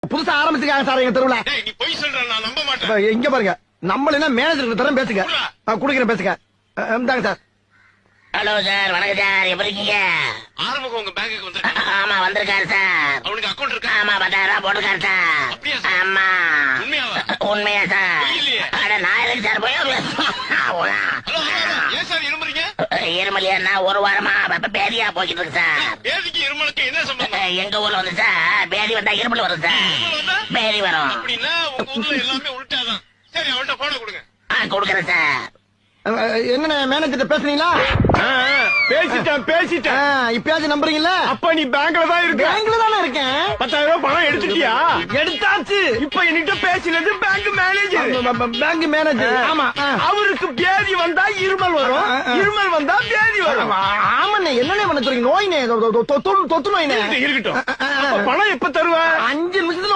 புதுசா ஆரம்பிச்சிருக்காங்க சார் எங்க தெருவுல. நீ போய் சொல்ற, நான் நம்ப மாட்டேன். எங்க பாருங்க, நம்மள மேனேஜருக்கு தரம் பேசுங்க. குடுக்கிறேன் பேசுங்க. இந்தாங்க சார். ஹலோ சார், வணக்கம் சார், எப்படி இருக்கீங்க? ஆரம்பம் உங்க பேங்குக்கு வந்திருக்காங்க. ஆமா வந்திருக்காரு சார். அவனுக்கு அக்கௌண்ட் இருக்கா? ஆமா 10,000 போட்டுருக்காரு சார். அப்படியா சார்? ஆமா. உண்மையாவா? உண்மையா சார்? இல்லையே. அட நான் எதுக்கு சார் போய் ஹலோ, ஏன் சார் இருமுறீங்க? இருமலியா ஒரு வாரமா பேதியா போய்கிட்டு இருக்கு சார். பேதிக்கு இருமலுக்கு என்ன சம்பந்தம்? எங்க ஊர்ல வந்து சார் பேதி வந்தா இருமல் வரும் சார். இருமல் வந்தா? பேதி வரும். அப்படின்னா உங்க ஊர்ல எல்லாமே உள்டாதான். சரி, அவன்கிட்ட போன கொடுங்க. கொடுக்குறேன் சார். என்ன மேனேஜர் பேசுறீங்களா? பேசிட்டேன். இப்பயாச்சும் நம்புறீங்களா? அப்ப நீ பேங்க்ல தான் இருக்க. பேங்க்ல தானே இருக்கேன். 10,000 ரூபாய் பணம் எடுத்துட்டியா? எடுத்தாச்சு. இப்ப என்கிட்ட பேசினது பேங்க் மேனேஜர். Bank manager. ஆமா, அவருக்கு பேதி வந்தா இருமல் வரும், இருமல் வந்தா பேதி வரும். ஆமாண்ணே, என்னண்ணே பண்ண சொல்றீங்க? நோய்னே, தொத்து நோய்னே. இருக்கட்டும். அப்ப பணம் எப்ப தருவ? 5 நிமிஷத்துல